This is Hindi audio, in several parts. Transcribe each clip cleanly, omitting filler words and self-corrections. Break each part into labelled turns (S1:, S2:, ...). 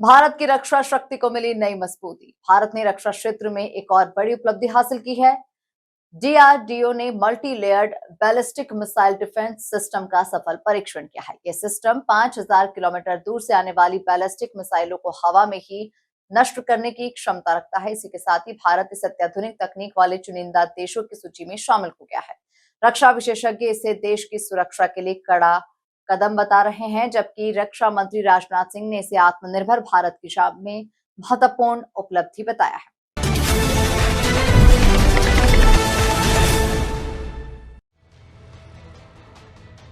S1: भारत की रक्षा शक्ति को मिली नई मजबूती। भारत ने रक्षा क्षेत्र में एक और बड़ी उपलब्धि हासिल की है। डीआरडीओ ने multi layered ballistic missile defence system का सफल परीक्षण किया है। यह सिस्टम 5000 किलोमीटर दूर से आने वाली बैलिस्टिक मिसाइलों को हवा में ही नष्ट करने की क्षमता रखता है। इसी के साथ ही भारत इस अत्याधुनिक तकनीक वाले चुनिंदा देशों की सूची में शामिल हो गया है। रक्षा विशेषज्ञ इसे देश की सुरक्षा के लिए कड़ा कदम बता रहे हैं, जबकि रक्षा मंत्री राजनाथ सिंह ने इसे आत्मनिर्भर भारत की दिशा में महत्वपूर्ण उपलब्धि बताया है।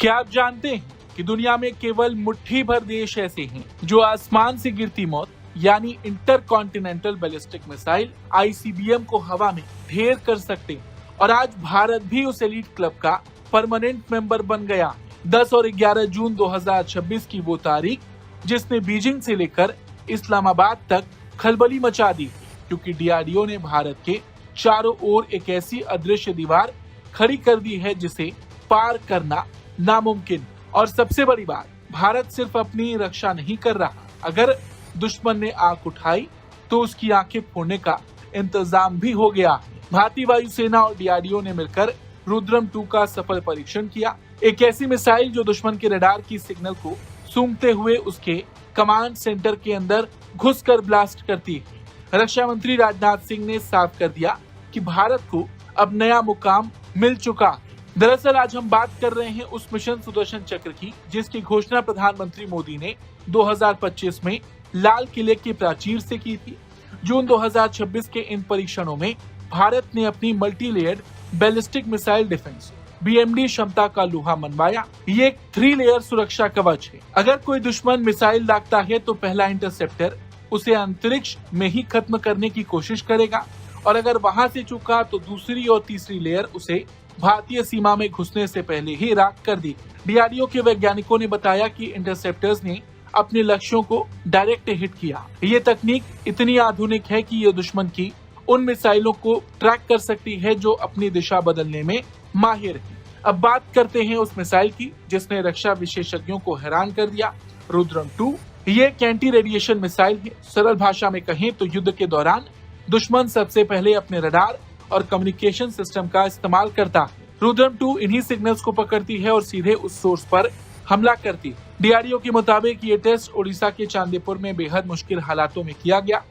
S2: क्या आप जानते हैं कि दुनिया में केवल मुट्ठी भर देश ऐसे हैं जो आसमान से गिरती मौत यानी inter continental ballistic missile ICBM को हवा में ढेर कर सकते हैं, और आज भारत भी उस एलीट क्लब का परमानेंट मेंबर बन गया। 10 और 11 जून 2026 की वो तारीख जिसने बीजिंग से लेकर इस्लामाबाद तक खलबली मचा दी, क्योंकि डीआरडीओ ने भारत के चारों ओर एक ऐसी अदृश्य दीवार खड़ी कर दी है जिसे पार करना नामुमकिन। और सबसे बड़ी बात, भारत सिर्फ अपनी रक्षा नहीं कर रहा, अगर दुश्मन ने आंख उठाई तो उसकी आंखें फोड़ने का इंतजाम भी हो गया। भारतीय वायुसेना और डीआरडीओ ने मिलकर रुद्रम 2 का सफल परीक्षण किया। एक ऐसी मिसाइल जो दुश्मन के रडार की सिग्नल को सूंघते हुए उसके कमांड सेंटर के अंदर घुसकर ब्लास्ट करती है। रक्षा मंत्री राजनाथ सिंह ने साफ कर दिया कि भारत को अब नया मुकाम मिल चुका है। दरअसल आज हम बात कर रहे हैं उस मिशन सुदर्शन चक्र की, जिसकी घोषणा प्रधानमंत्री मोदी ने 2025 में लाल किले की प्राचीर से की थी। जून 2026 के इन परीक्षणों में भारत ने अपनी multi layered ballistic missile defence BMD क्षमता का लोहा मनवाया। ये एक 3 लेयर सुरक्षा कवच है। अगर कोई दुश्मन मिसाइल दागता है तो पहला इंटरसेप्टर उसे अंतरिक्ष में ही खत्म करने की कोशिश करेगा, और अगर वहां से चूका तो दूसरी और तीसरी लेयर उसे भारतीय सीमा में घुसने से पहले ही राख कर दी। डीआरडीओ के वैज्ञानिकों ने बताया कि इंटरसेप्टर्स ने अपने लक्ष्यों को डायरेक्ट हिट किया। ये तकनीक इतनी आधुनिक है कि ये दुश्मन की उन मिसाइलों को ट्रैक कर सकती है जो अपनी दिशा बदलने में माहिर है। अब बात करते हैं उस मिसाइल की जिसने रक्षा विशेषज्ञों को हैरान कर दिया, रुद्रम 2। ये एक एंटी रेडिएशन मिसाइल है। सरल भाषा में कहें तो युद्ध के दौरान दुश्मन सबसे पहले अपने रडार और कम्युनिकेशन सिस्टम का इस्तेमाल करता है। रुद्रम 2 इन्हीं सिग्नल्स को पकड़ती है और सीधे उस सोर्स पर हमला करती है। डीआरडीओ के मुताबिक ये टेस्ट ओडिशा के चांदीपुर में बेहद मुश्किल हालातों में किया गया।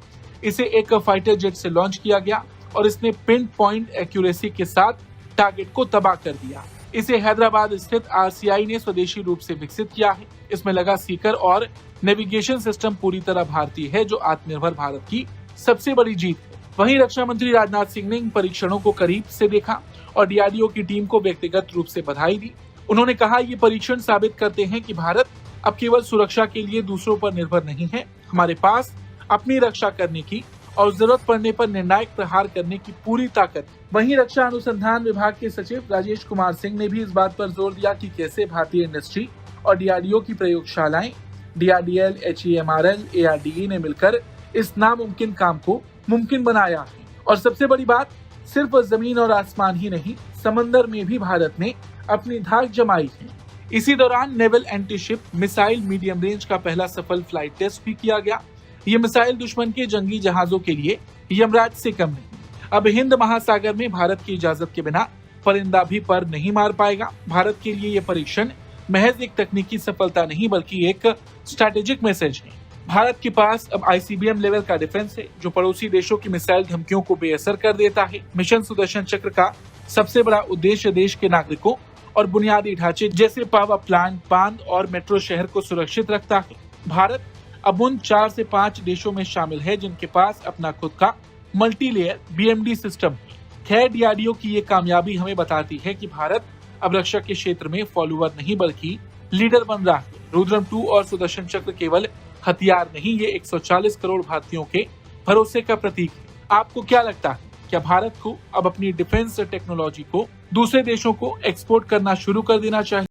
S2: इसे एक फाइटर जेट से लॉन्च किया गया और इसने पिन पॉइंट एक्यूरेसी के साथ टारगेट को तबाह कर दिया। इसे हैदराबाद स्थित आरसीआई ने स्वदेशी रूप से विकसित किया है। इसमें लगा सीकर और नेविगेशन सिस्टम पूरी तरह भारतीय है, जो आत्मनिर्भर भारत की सबसे बड़ी जीत है। वहीं रक्षा मंत्री राजनाथ सिंह ने इन परीक्षणों को करीब से देखा और डीआरडीओ की टीम को व्यक्तिगत रूप से बधाई दी। उन्होंने कहा, ये परीक्षण साबित करते हैं कि भारत अब केवल सुरक्षा के लिए दूसरों पर निर्भर नहीं है, हमारे पास अपनी रक्षा करने की और जरूरत पड़ने पर निर्णायक प्रहार करने की पूरी ताकत। वहीं रक्षा अनुसंधान विभाग के सचिव राजेश कुमार सिंह ने भी इस बात पर जोर दिया कि कैसे भारतीय इंडस्ट्री और डीआरडीओ की प्रयोगशालाएं डीआरडीएल, एचईएमआरएल, एआरडीई ने मिलकर इस नामुमकिन काम को मुमकिन बनाया है। और सबसे बड़ी बात, सिर्फ जमीन और आसमान ही नहीं, समंदर में भी भारत ने अपनी धाक जमाई है। इसी दौरान naval anti ship missile medium range का पहला सफल फ्लाइट टेस्ट भी किया गया। ये मिसाइल दुश्मन के जंगी जहाजों के लिए यमराज से कम नहीं। अब हिंद महासागर में भारत की इजाजत के बिना परिंदा भी पर नहीं मार पाएगा। भारत के लिए ये परीक्षण महज एक तकनीकी सफलता नहीं, बल्कि एक स्ट्रैटेजिक मैसेज है। भारत के पास अब आईसीबीएम लेवल का डिफेंस है जो पड़ोसी देशों की मिसाइल धमकियों को बेअसर कर देता है। मिशन सुदर्शन चक्र का सबसे बड़ा उद्देश्य देश के नागरिकों और बुनियादी ढांचे जैसे पावर प्लांट, बांध और मेट्रो शहर को सुरक्षित रखता है। भारत अब उन 4 से 5 देशों में शामिल है जिनके पास अपना खुद का मल्टी लेयर बीएमडी सिस्टम है। खैर, डीआरडीओ की ये कामयाबी हमें बताती है कि भारत अब रक्षा के क्षेत्र में फॉलोअर नहीं बल्कि लीडर बन रहा है। रुद्रम 2 और सुदर्शन चक्र केवल हथियार नहीं, ये 140 करोड़ भारतीयों के भरोसे का प्रतीक है। आपको क्या लगता है, क्या भारत को अब अपनी डिफेंस टेक्नोलॉजी को दूसरे देशों को एक्सपोर्ट करना शुरू कर देना चाहिए?